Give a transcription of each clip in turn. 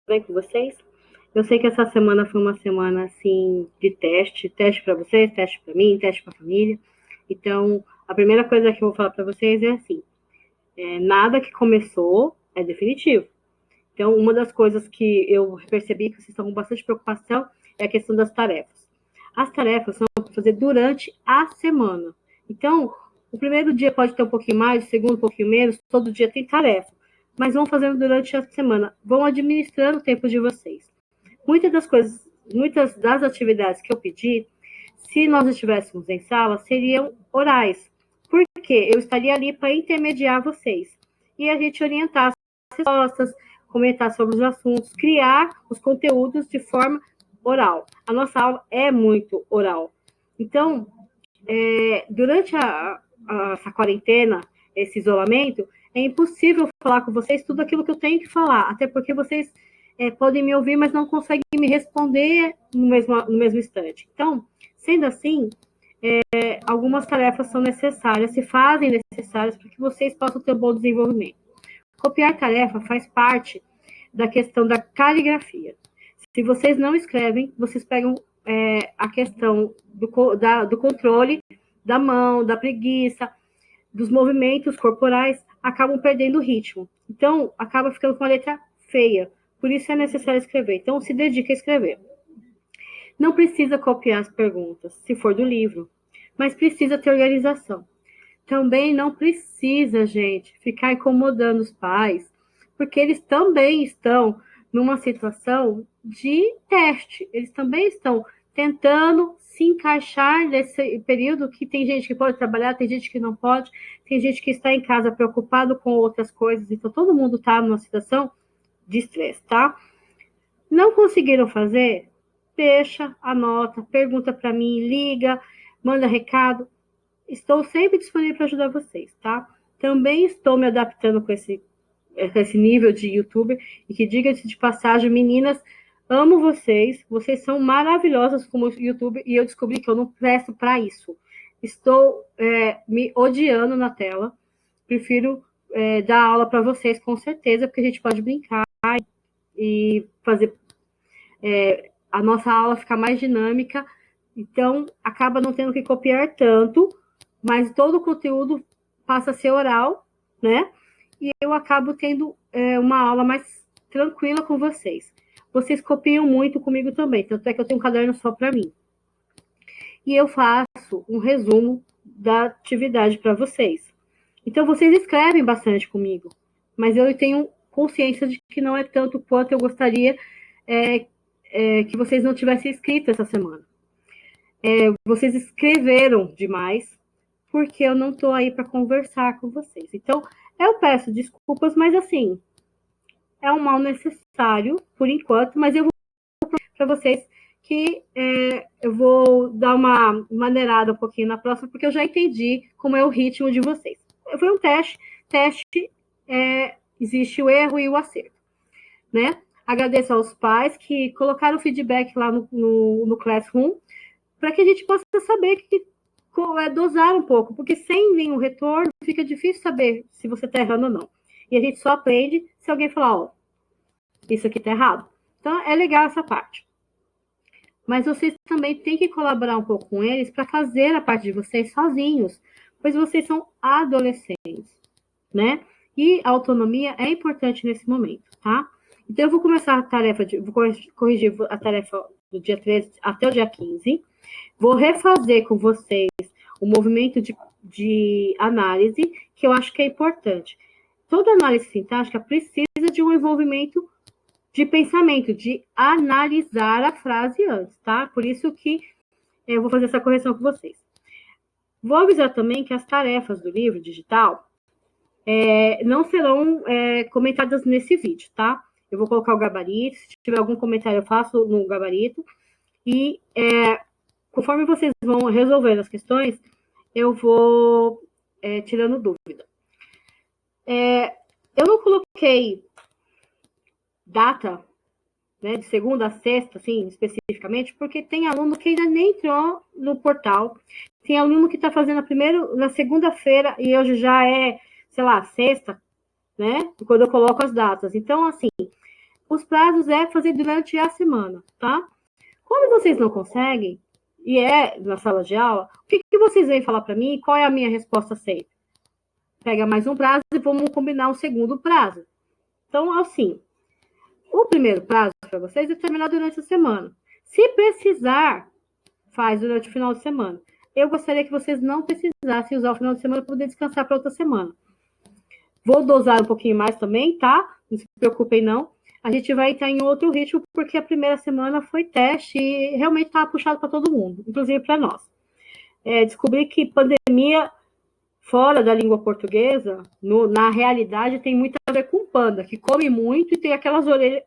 bem com vocês? Eu sei que essa semana foi uma semana assim de teste para vocês, teste para mim, teste para a família. Então, a primeira coisa que eu vou falar para vocês é assim: nada que começou é definitivo. Então, uma das coisas que eu percebi que vocês estão com bastante preocupação é a questão das tarefas. As tarefas são para fazer durante a semana. Então, o primeiro dia pode ter um pouquinho mais, o segundo um pouquinho menos, todo dia tem tarefa. Mas vão fazendo durante a semana, vão administrando o tempo de vocês. Muitas das atividades que eu pedi, se nós estivéssemos em sala, seriam orais. Porque eu estaria ali para intermediar vocês. E a gente orientar as respostas, comentar sobre os assuntos, criar os conteúdos de forma oral. A nossa aula é muito oral. Então, durante essa quarentena, esse isolamento, é impossível falar com vocês tudo aquilo que eu tenho que falar, até porque vocês podem me ouvir, mas não conseguem me responder no mesmo instante. Então, sendo assim, algumas tarefas são necessárias, se fazem necessárias para que vocês possam ter um bom desenvolvimento. Copiar tarefa faz parte da questão da caligrafia. Se vocês não escrevem, vocês pegam a questão do controle da mão, da preguiça, dos movimentos corporais, acabam perdendo o ritmo. Então, acaba ficando com a letra feia. Por isso é necessário escrever. Então, se dedique a escrever. Não precisa copiar as perguntas, se for do livro, mas precisa ter organização. Também não precisa, gente, ficar incomodando os pais, porque eles também estão numa situação de teste. Eles também estão tentando se encaixar nesse período que tem gente que pode trabalhar, tem gente que não pode, tem gente que está em casa preocupado com outras coisas. Então, todo mundo está numa situação de estresse, tá? Não conseguiram fazer? Deixa, anota, pergunta para mim, liga, manda recado. Estou sempre disponível para ajudar vocês, tá? Também estou me adaptando com esse nível de youtuber. E que, diga-se de passagem, meninas, amo vocês. Vocês são maravilhosas como youtuber. E eu descobri que eu não presto para isso. Estou me odiando na tela. Prefiro dar aula para vocês, com certeza, porque a gente pode brincar e fazer a nossa aula ficar mais dinâmica. Então, acaba não tendo que copiar tanto, mas todo o conteúdo passa a ser oral, né? E eu acabo tendo uma aula mais tranquila com vocês. Vocês copiam muito comigo também, tanto é que eu tenho um caderno só para mim. E eu faço um resumo da atividade para vocês. Então, vocês escrevem bastante comigo, mas eu tenho consciência de que não é tanto quanto eu gostaria que vocês não tivessem escrito essa semana. Vocês escreveram demais, porque eu não estou aí para conversar com vocês. Então, eu peço desculpas, mas assim, é um mal necessário, por enquanto, mas eu vou para vocês que eu vou dar uma maneirada um pouquinho na próxima, porque eu já entendi como é o ritmo de vocês. Foi um teste existe o erro e o acerto, né? Agradeço aos pais que colocaram o feedback lá no Classroom, para que a gente possa saber que dosar um pouco, porque sem nenhum retorno fica difícil saber se você está errando ou não. E a gente só aprende se alguém falar, ó, isso aqui está errado. Então, é legal essa parte. Mas vocês também têm que colaborar um pouco com eles para fazer a parte de vocês sozinhos, pois vocês são adolescentes, né? E a autonomia é importante nesse momento, tá? Então, eu vou começar a tarefa, vou corrigir a tarefa do dia 13 até o dia 15. Vou refazer com vocês o movimento de análise, que eu acho que é importante. Toda análise sintática precisa de um envolvimento de pensamento, de analisar a frase antes, tá? Por isso que eu vou fazer essa correção com vocês. Vou avisar também que as tarefas do livro digital não serão comentadas nesse vídeo, tá? Eu vou colocar o gabarito, se tiver algum comentário eu faço no gabarito, e conforme vocês vão resolvendo as questões, eu vou tirando dúvida. Eu não coloquei data, né, de segunda a sexta, assim, especificamente, porque tem aluno que ainda nem entrou no portal, tem aluno que está fazendo na segunda-feira e hoje já é, sei lá, sexta, né, quando eu coloco as datas. Então, assim, os prazos é fazer durante a semana, tá? Quando vocês não conseguem, e é na sala de aula, o que vocês vêm falar para mim? Qual é a minha resposta sempre? Pega mais um prazo e vamos combinar um segundo prazo. Então, assim, o primeiro prazo para vocês é terminar durante a semana. Se precisar, faz durante o final de semana. Eu gostaria que vocês não precisassem usar o final de semana para poder descansar para outra semana. Vou dosar um pouquinho mais também, tá? Não se preocupem, não. A gente vai estar em outro ritmo, porque a primeira semana foi teste e realmente estava puxado para todo mundo, inclusive para nós. Descobri que pandemia fora da língua portuguesa, na realidade, tem muito a ver com panda, que come muito e tem aquelas olheiras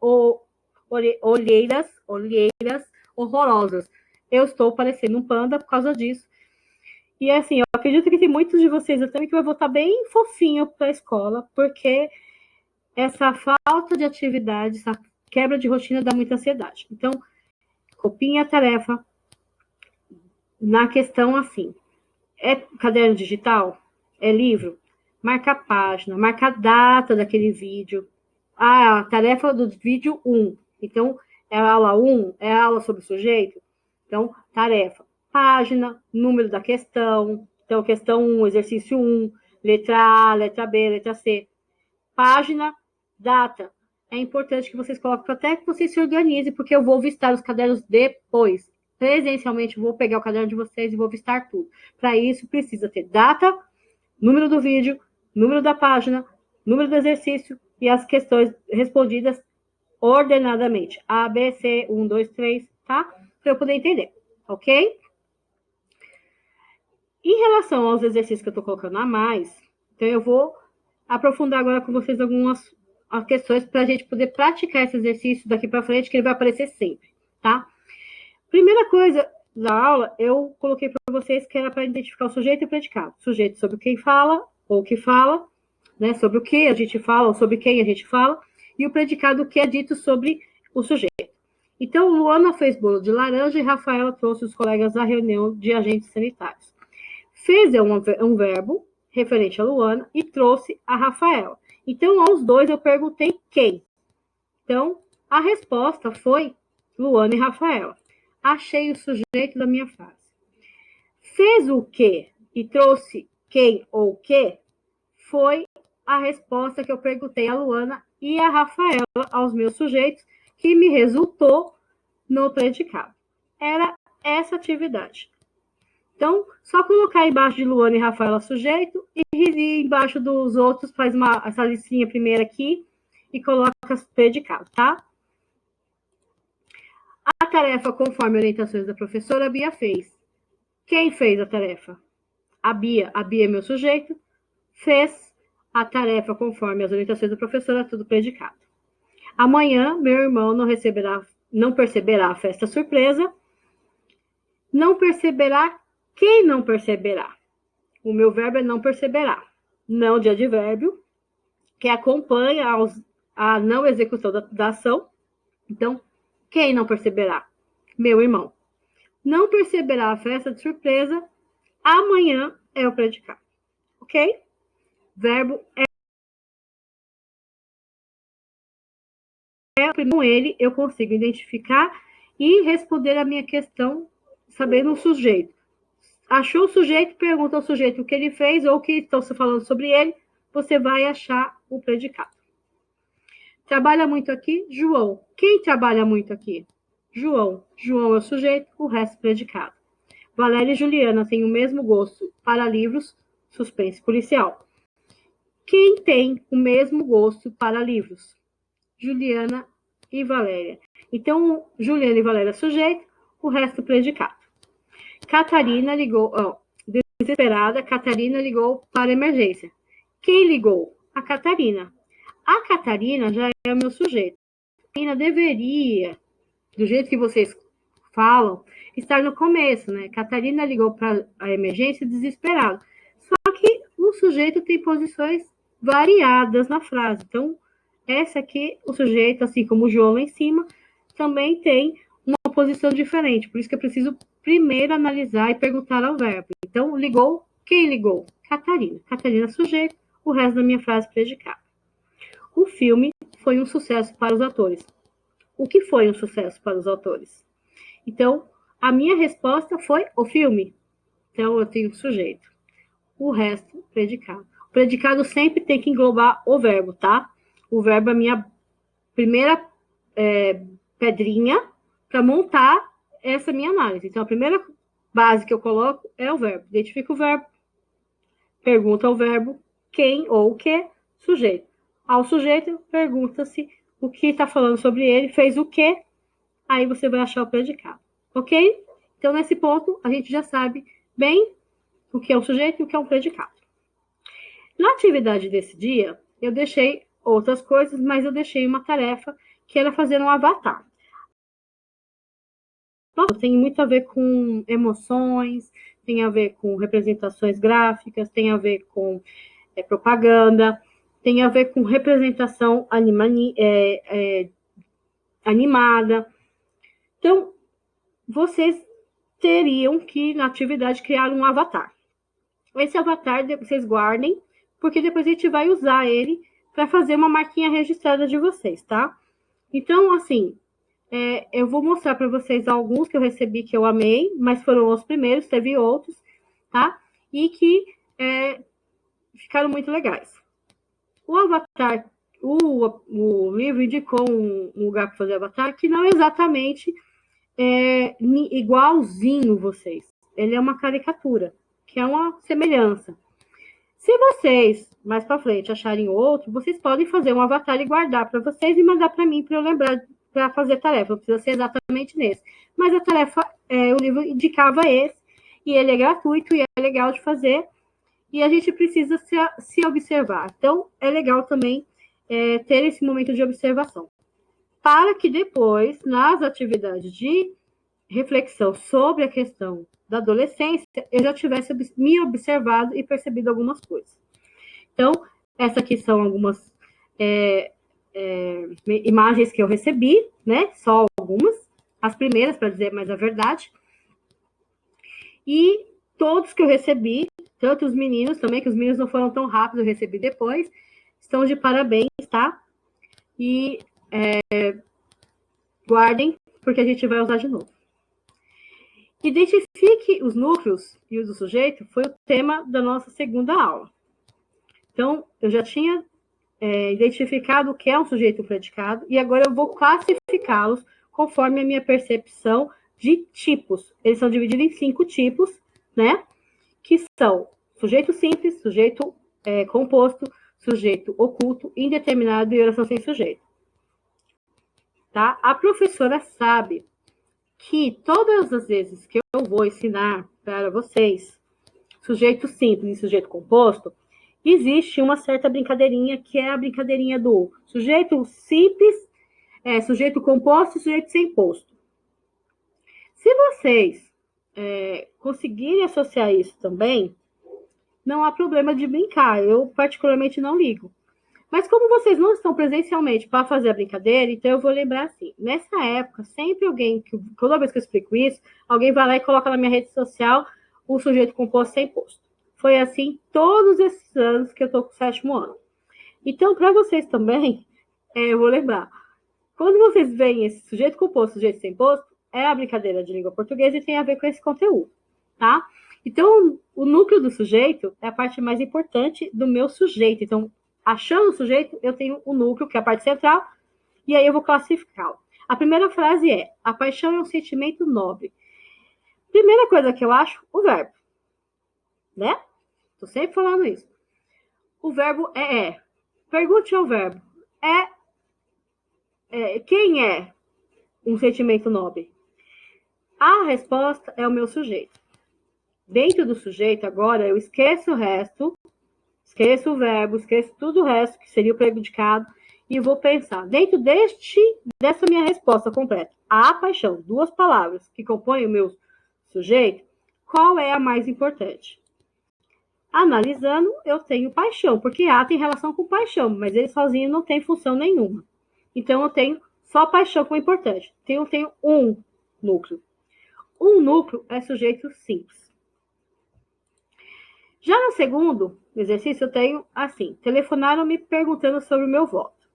horrorosas. Eu estou parecendo um panda por causa disso. E assim, eu acredito que tem muitos de vocês também que vai voltar bem fofinho para a escola, porque essa falta de atividade, essa quebra de rotina dá muita ansiedade. Então, copiem a tarefa na questão assim. É caderno digital? É livro? Marca a página, marca a data daquele vídeo. A tarefa do vídeo 1. Então, é a aula 1, é a aula sobre o sujeito. Então, tarefa, página, número da questão. Então, questão 1, exercício 1, letra A, letra B, letra C. Página, data. É importante que vocês coloquem até que vocês se organizem, porque eu vou vistar os cadernos depois. Presencialmente, vou pegar o caderno de vocês e vou vistar tudo. Para isso, precisa ter data, número do vídeo, número da página, número do exercício e as questões respondidas ordenadamente. A, B, C, 1, 2, 3, tá? Para eu poder entender, ok? Em relação aos exercícios que eu estou colocando a mais, então eu vou aprofundar agora com vocês algumas questões para a gente poder praticar esse exercício daqui para frente, que ele vai aparecer sempre, tá? Primeira coisa da aula, eu coloquei para vocês que era para identificar o sujeito e o predicado. Sujeito sobre quem fala, ou que fala, né? Sobre o que a gente fala, ou sobre quem a gente fala, e o predicado que é dito sobre o sujeito. Então, Luana fez bolo de laranja e Rafaela trouxe os colegas à reunião de agentes sanitários. Fez um verbo referente a Luana e trouxe a Rafaela. Então, aos dois eu perguntei quem. Então, a resposta foi Luana e Rafaela. Achei o sujeito da minha frase. Fez o que e trouxe quem ou que foi a resposta que eu perguntei a Luana e a Rafaela aos meus sujeitos, que me resultou no predicado. Era essa atividade. Então, só colocar embaixo de Luana e Rafaela sujeito e embaixo dos outros faz essa listinha primeira aqui e coloca predicado, tá? A tarefa, conforme orientações da professora, a Bia fez. Quem fez a tarefa? A Bia é meu sujeito, fez a tarefa conforme as orientações da professora, tudo predicado. Amanhã, meu irmão não perceberá a festa surpresa. Não perceberá quem não perceberá. O meu verbo é não perceberá. Não de advérbio, que acompanha a não execução da ação. Então, quem não perceberá? Meu irmão. Não perceberá a festa de surpresa. Amanhã é o predicado. Ok? Verbo com ele eu consigo identificar e responder a minha questão sabendo o sujeito. Achou o sujeito, pergunta ao sujeito o que ele fez ou o que estão se falando sobre ele, você vai achar o predicado. Trabalha muito aqui? João. Quem trabalha muito aqui? João. João é o sujeito, o resto é predicado. Valéria e Juliana têm o mesmo gosto para livros, suspense policial. Quem tem o mesmo gosto para livros? Juliana e Valéria. Então, Juliana e Valéria sujeito, o resto predicado. Catarina ligou, desesperada, Catarina ligou para a emergência. Quem ligou? A Catarina. A Catarina já é o meu sujeito. A Catarina deveria, do jeito que vocês falam, estar no começo, né? Catarina ligou para a emergência desesperada. Só que o sujeito tem posições variadas na frase. Então, essa aqui, o sujeito, assim como o João lá em cima, também tem uma posição diferente. Por isso que eu preciso primeiro analisar e perguntar ao verbo. Então, ligou, quem ligou? Catarina. Catarina, sujeito, o resto da minha frase predicada. O filme foi um sucesso para os atores. O que foi um sucesso para os atores? Então, a minha resposta foi o filme. Então, eu tenho sujeito. O resto, predicado. O predicado sempre tem que englobar o verbo, tá? O verbo é a minha primeira pedrinha para montar essa minha análise. Então, a primeira base que eu coloco é o verbo. Identifica o verbo, pergunta o verbo, quem ou o que, sujeito. Ao sujeito, pergunta-se o que está falando sobre ele, fez o que, aí você vai achar o predicado. Ok? Então, nesse ponto, a gente já sabe bem o que é um sujeito e o que é um predicado. Na atividade desse dia, eu deixei outras coisas, mas eu deixei uma tarefa que era fazer um avatar. Nossa, tem muito a ver com emoções, tem a ver com representações gráficas, tem a ver com propaganda, tem a ver com representação animada. Então, vocês teriam que, na atividade, criar um avatar. Esse avatar vocês guardem, porque depois a gente vai usar ele para fazer uma marquinha registrada de vocês, tá? Então, assim, eu vou mostrar para vocês alguns que eu recebi que eu amei, mas foram os primeiros, teve outros, tá? E que ficaram muito legais. O avatar, o livro indicou um lugar para fazer avatar que não é exatamente igualzinho vocês. Ele é uma caricatura, que é uma semelhança. Se vocês, mais para frente, acharem outro, vocês podem fazer um avatar e guardar para vocês e mandar para mim para eu lembrar para fazer tarefa. Não precisa ser exatamente nesse. Mas a tarefa, o livro indicava esse, e ele é gratuito e é legal de fazer. E a gente precisa se observar. Então, é legal também ter esse momento de observação. Para que depois, nas atividades de reflexão sobre a questão da adolescência, eu já tivesse me observado e percebido algumas coisas. Então, essas aqui são algumas imagens que eu recebi, né? Só algumas, as primeiras, para dizer mais a verdade. E todos que eu recebi, tanto os meninos também, que os meninos não foram tão rápidos, eu recebi depois, estão de parabéns, tá? E guardem, porque a gente vai usar de novo. Identifique os núcleos e os do sujeito foi o tema da nossa segunda aula. Então, eu já tinha identificado o que é um sujeito predicado e agora eu vou classificá-los conforme a minha percepção de tipos. Eles são divididos em 5 tipos, né? Que são sujeito simples, sujeito composto, sujeito oculto, indeterminado e oração sem sujeito. Tá? A professora sabe que todas as vezes que eu vou ensinar para vocês sujeito simples e sujeito composto, existe uma certa brincadeirinha que é a brincadeirinha do sujeito simples, sujeito composto e sujeito sem posto. Se vocês conseguirem associar isso também, não há problema de brincar. Eu particularmente não ligo. Mas como vocês não estão presencialmente para fazer a brincadeira, então eu vou lembrar assim. Nessa época, sempre alguém, toda vez que eu explico isso, alguém vai lá e coloca na minha rede social o sujeito composto sem posto. Foi assim todos esses anos que eu estou com o 7º ano. Então, para vocês também, eu vou lembrar. Quando vocês veem esse sujeito composto, sujeito sem posto, é a brincadeira de língua portuguesa e tem a ver com esse conteúdo, tá? Então, o núcleo do sujeito é a parte mais importante do meu sujeito. Então, achando o sujeito, eu tenho o núcleo, que é a parte central, e aí eu vou classificá-lo. A primeira frase é: a paixão é um sentimento nobre. Primeira coisa que eu acho, o verbo. Né? Tô sempre falando isso. O verbo é. Pergunte ao verbo. Quem é um sentimento nobre? A resposta é o meu sujeito. Dentro do sujeito, agora, eu esqueço o resto, esqueço o verbo, esqueço tudo o resto, que seria o predicado, e vou pensar, dentro dessa minha resposta completa, a paixão, 2 palavras que compõem o meu sujeito, qual é a mais importante? Analisando, eu tenho paixão, porque A tem relação com paixão, mas ele sozinho não tem função nenhuma. Então, eu tenho só paixão como importante. Então, eu tenho um núcleo. Um núcleo é sujeito simples. Já no segundo exercício, eu tenho assim: telefonaram me perguntando sobre o meu voto.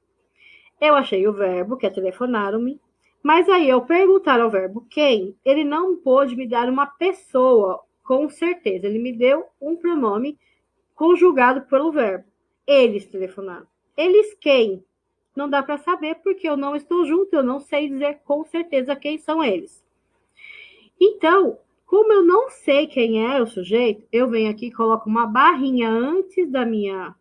Eu achei o verbo, que é telefonaram-me, mas aí, ao perguntar ao verbo quem, ele não pôde me dar uma pessoa, com certeza. Ele me deu um pronome conjugado pelo verbo. Eles telefonaram. Eles quem? Não dá para saber, porque eu não estou junto, eu não sei dizer com certeza quem são eles. Então, como eu não sei quem é o sujeito, eu venho aqui e coloco uma barrinha antes da minha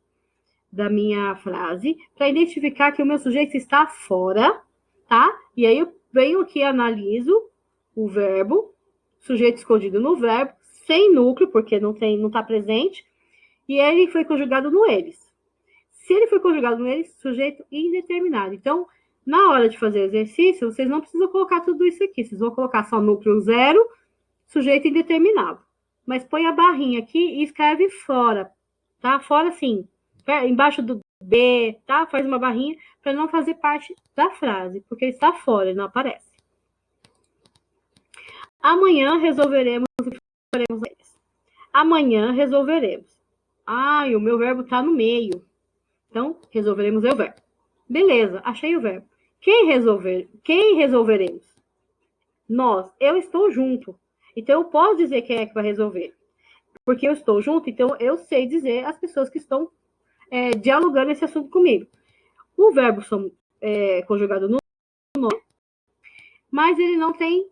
frase para identificar que o meu sujeito está fora, tá? E aí eu venho aqui e analiso o verbo, sujeito escondido no verbo, sem núcleo, porque não está presente, e ele foi conjugado no eles. Se ele foi conjugado no eles, sujeito indeterminado. Então, na hora de fazer o exercício, vocês não precisam colocar tudo isso aqui. Vocês vão colocar só núcleo zero, sujeito indeterminado. Mas põe a barrinha aqui e escreve fora, tá? Fora assim, embaixo do B, tá? Faz uma barrinha para não fazer parte da frase, porque ele está fora, ele não aparece. Amanhã resolveremos e faremos eles. Amanhã resolveremos. O meu verbo está no meio. Então, resolveremos é o verbo. Beleza, achei o verbo. Quem resolveremos? Nós. Eu estou junto. Então, eu posso dizer quem é que vai resolver. Porque eu estou junto, então eu sei dizer as pessoas que estão dialogando esse assunto comigo. O verbo conjugado no nome, mas ele não tem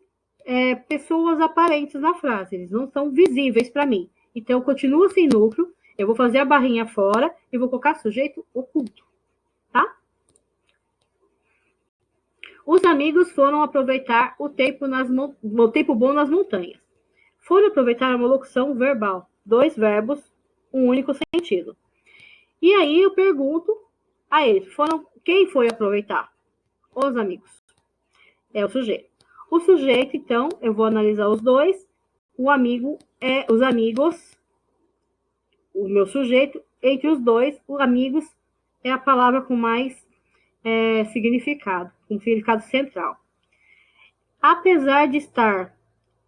pessoas aparentes na frase, eles não são visíveis para mim. Então, continua sem núcleo, eu vou fazer a barrinha fora e vou colocar sujeito oculto, tá? Os amigos foram aproveitar o tempo bom nas montanhas. Foram aproveitar uma locução verbal, 2 verbos, um único sentido. E aí eu pergunto a eles, quem foi aproveitar? Os amigos. É o sujeito. O sujeito, então, eu vou analisar os dois. O amigo é os amigos, o meu sujeito. Entre os dois, os amigos é a palavra com mais significado, com significado central. Apesar de estar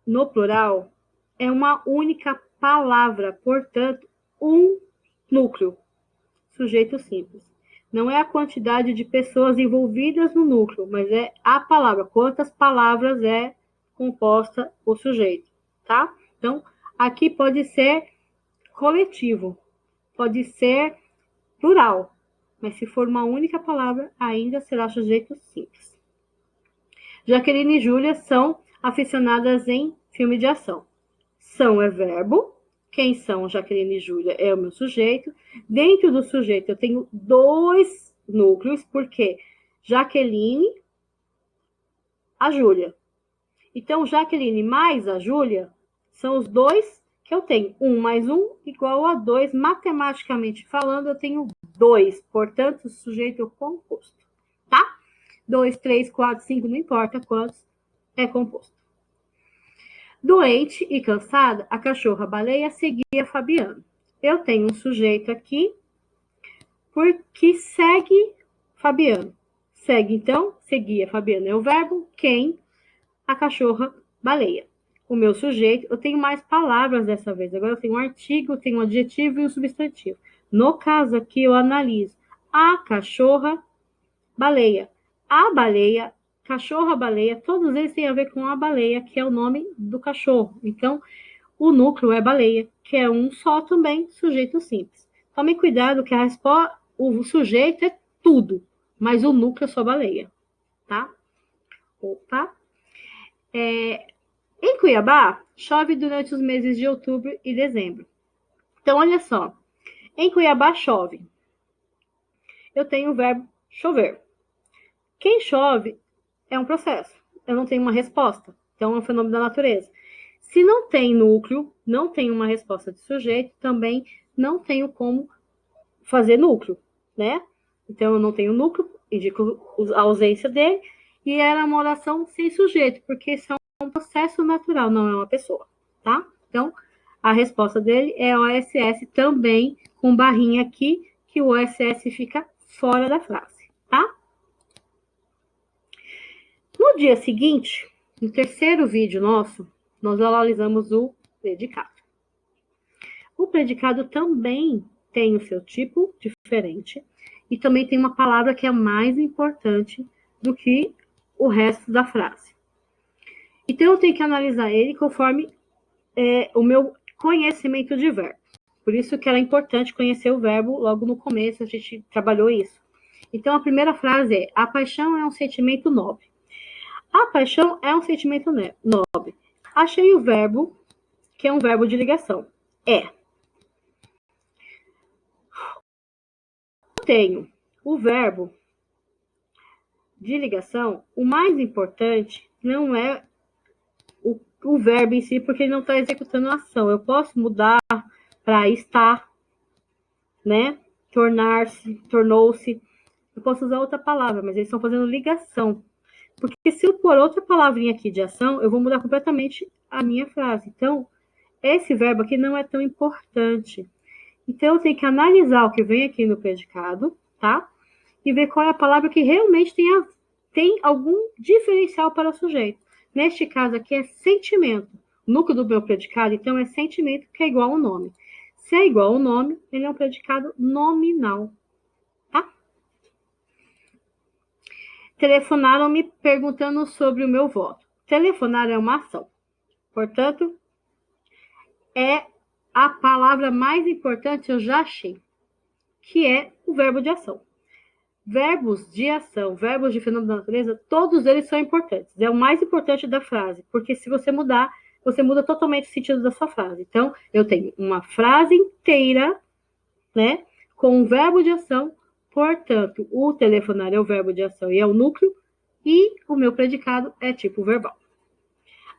no plural, é uma única palavra, portanto, um núcleo. Sujeito simples. Não é a quantidade de pessoas envolvidas no núcleo, mas é a palavra. Quantas palavras é composta o sujeito, tá? Então, aqui pode ser coletivo, pode ser plural, mas se for uma única palavra, ainda será sujeito simples. Jaqueline e Júlia são aficionadas em filme de ação. São é verbo. Quem são Jaqueline e Júlia é o meu sujeito. Dentro do sujeito eu tenho 2 núcleos, porque Jaqueline, a Júlia. Então, Jaqueline mais a Júlia são os 2 que eu tenho. 1 mais 1 igual a 2. Matematicamente falando, eu tenho 2. Portanto, o sujeito composto. Tá? 2, 3, 4, 5, não importa quantos é composto. Doente e cansada, a cachorra-baleia seguia Fabiano. Eu tenho um sujeito aqui porque segue Fabiano. Segue, então, seguia Fabiano é o verbo, quem? A cachorra-baleia. O meu sujeito, eu tenho mais palavras dessa vez. Agora eu tenho um artigo, tenho um adjetivo e um substantivo. No caso aqui, eu analiso a cachorra-baleia. A baleia, cachorra-baleia, todos eles têm a ver com a baleia, que é o nome do cachorro. Então, o núcleo é baleia, que é um só também, sujeito simples. Tome cuidado que o sujeito é tudo, mas o núcleo é só baleia, tá? Opa! Em Cuiabá, chove durante os meses de outubro e dezembro. Então, olha só. Em Cuiabá, chove. Eu tenho o verbo chover. Quem chove é um processo. Eu não tenho uma resposta. Então, é um fenômeno da natureza. Se não tem núcleo, não tem uma resposta de sujeito, também não tenho como fazer núcleo, né? Então, eu não tenho núcleo, indico a ausência dele, e era uma oração sem sujeito, porque isso é um processo natural, não é uma pessoa, tá? Então, a resposta dele é OSS também, com barrinha aqui, que o OSS fica fora da frase, tá? No dia seguinte, no terceiro vídeo nosso, nós analisamos o predicado. O predicado também tem o seu tipo diferente e também tem uma palavra que é mais importante do que o resto da frase. Então, eu tenho que analisar ele conforme o meu conhecimento de verbo. Por isso que era importante conhecer o verbo logo no começo, a gente trabalhou isso. Então, a primeira frase é: a paixão é um sentimento nobre. A paixão é um sentimento nobre. Achei o verbo, que é um verbo de ligação. É. Tenho o verbo de ligação. O mais importante não é o verbo em si, porque ele não está executando a ação. Eu posso mudar para estar, né? Tornar-se, tornou-se. Eu posso usar outra palavra, mas eles estão fazendo ligação. Porque se eu pôr outra palavrinha aqui de ação, eu vou mudar completamente a minha frase. Então, esse verbo aqui não é tão importante. Então, eu tenho que analisar o que vem aqui no predicado, tá? E ver qual é a palavra que realmente tem algum diferencial para o sujeito. Neste caso aqui é sentimento. O núcleo do meu predicado, então, é sentimento, que é igual ao nome. Se é igual ao nome, ele é um predicado nominal, tá? Telefonaram-me perguntando sobre o meu voto. Telefonar é uma ação. Portanto, é a palavra mais importante, eu já achei, que é o verbo de ação. Verbos de ação, verbos de fenômeno da natureza, todos eles são importantes. É o mais importante da frase, porque se você mudar, você muda totalmente o sentido da sua frase. Então, eu tenho uma frase inteira, né, com um verbo de ação. Portanto, o telefonar é o verbo de ação e é o núcleo, e o meu predicado é tipo verbal.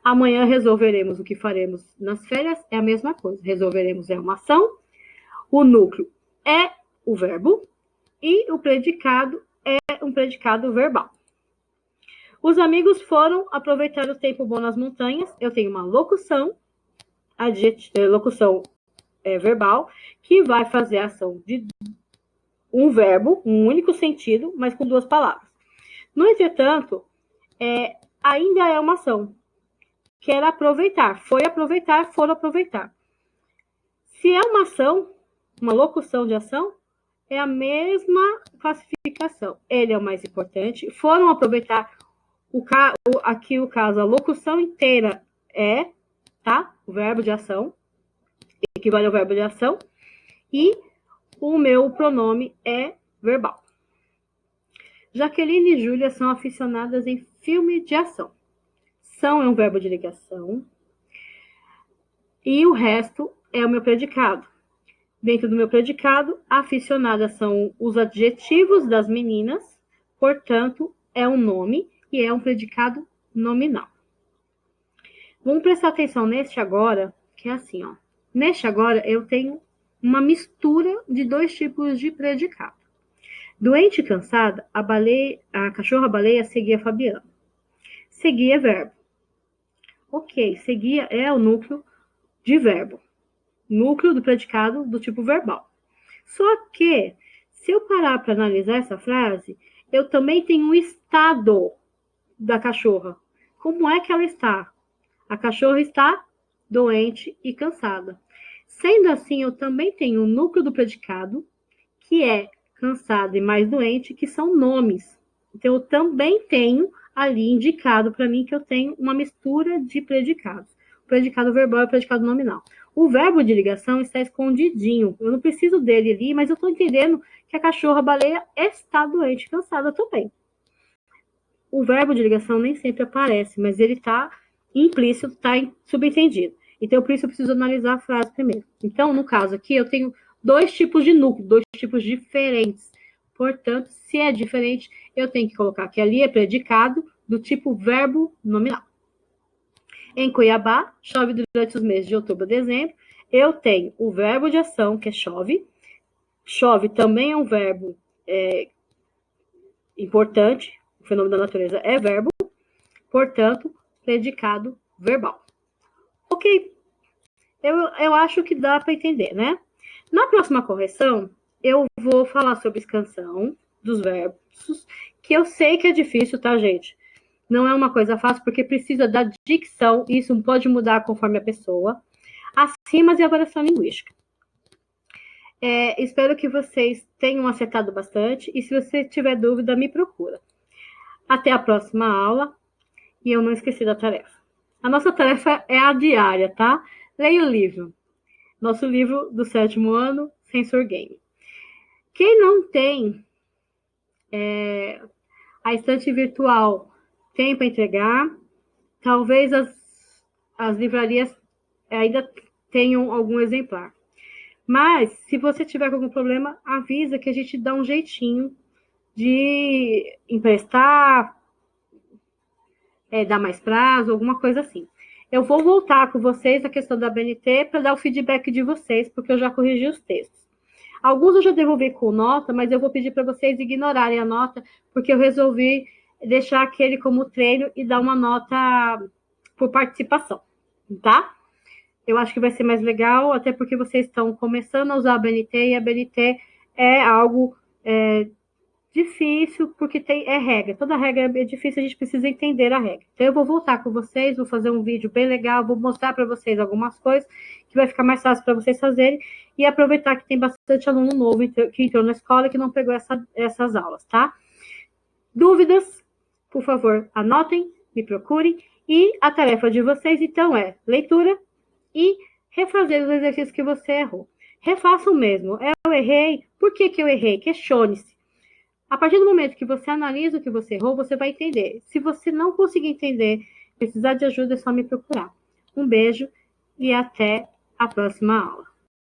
Amanhã resolveremos o que faremos nas férias, é a mesma coisa. Resolveremos é uma ação, o núcleo é o verbo, e o predicado é um predicado verbal. Os amigos foram aproveitar o tempo bom nas montanhas. Eu tenho uma locução, locução verbal, que vai fazer a ação de um verbo, um único sentido, mas com duas palavras. No entretanto, ainda é uma ação, que era aproveitar. Foi aproveitar, foram aproveitar. Se é uma ação, uma locução de ação, é a mesma classificação. Ele é o mais importante. Foram aproveitar aqui o caso, a locução inteira é, tá? O verbo de ação, equivale ao verbo de ação. E o meu pronome é verbal. Jaqueline e Júlia são aficionadas em filme de ação. São é um verbo de ligação. E o resto é o meu predicado. Dentro do meu predicado, aficionadas são os adjetivos das meninas, portanto, é um nome e é um predicado nominal. Vamos prestar atenção neste agora, que é assim, ó. Neste agora, eu tenho uma mistura de dois tipos de predicado. Doente e cansada, a cachorra-baleia seguia Fabiana. Seguia é verbo. Ok, seguia é o núcleo de verbo. Núcleo do predicado do tipo verbal. Só que, se eu parar para analisar essa frase, eu também tenho um estado da cachorra. Como é que ela está? A cachorra está doente e cansada. Sendo assim, eu também tenho o núcleo do predicado, que é cansada e mais doente, que são nomes. Então, eu também tenho ali indicado para mim que eu tenho uma mistura de predicados. O predicado verbal e o predicado nominal. O verbo de ligação está escondidinho. Eu não preciso dele ali, mas eu estou entendendo que a cachorra-baleia está doente e cansada também. O verbo de ligação nem sempre aparece, mas ele está implícito, está subentendido. Então, por isso eu preciso analisar a frase primeiro. Então, no caso aqui, eu tenho dois tipos de núcleo, dois tipos diferentes. Portanto, se é diferente, eu tenho que colocar que ali é predicado do tipo verbo nominal. Em Cuiabá, chove durante os meses de outubro a dezembro. Eu tenho o verbo de ação, que é chove. Chove também é um verbo importante. O fenômeno da natureza é verbo. Portanto, predicado verbal. Ok. Eu acho que dá para entender, né? Na próxima correção, eu vou falar sobre expansão dos verbos, que eu sei que é difícil, tá, gente? Não é uma coisa fácil, porque precisa da dicção, e isso pode mudar conforme a pessoa. As rimas e a variação linguística. Espero que vocês tenham acertado bastante e se você tiver dúvida, me procura. Até a próxima aula e eu não esqueci da tarefa. A nossa tarefa é a diária, tá? Leia o livro. Nosso livro do 7º ano, Sensor Game. Quem não tem a estante virtual tem para entregar, talvez as livrarias ainda tenham algum exemplar. Mas, se você tiver algum problema, avisa que a gente dá um jeitinho de emprestar, dar mais prazo, alguma coisa assim. Eu vou voltar com vocês a questão da BNT para dar o feedback de vocês, porque eu já corrigi os textos. Alguns eu já devolvi com nota, mas eu vou pedir para vocês ignorarem a nota, porque eu resolvi deixar aquele como treino e dar uma nota por participação, tá? Eu acho que vai ser mais legal, até porque vocês estão começando a usar a BNT e a BNT é algo difícil, porque é regra. Toda regra é difícil, a gente precisa entender a regra. Então, eu vou voltar com vocês, vou fazer um vídeo bem legal, vou mostrar para vocês algumas coisas que vai ficar mais fácil para vocês fazerem e aproveitar que tem bastante aluno novo que entrou na escola e que não pegou essas aulas, tá? Dúvidas? Por favor, anotem, me procurem. E a tarefa de vocês, então, é leitura e refazer os exercícios que você errou. Refaça o mesmo. Eu errei. Por que eu errei? Questione-se. A partir do momento que você analisa o que você errou, você vai entender. Se você não conseguir entender, precisar de ajuda, é só me procurar. Um beijo e até a próxima aula.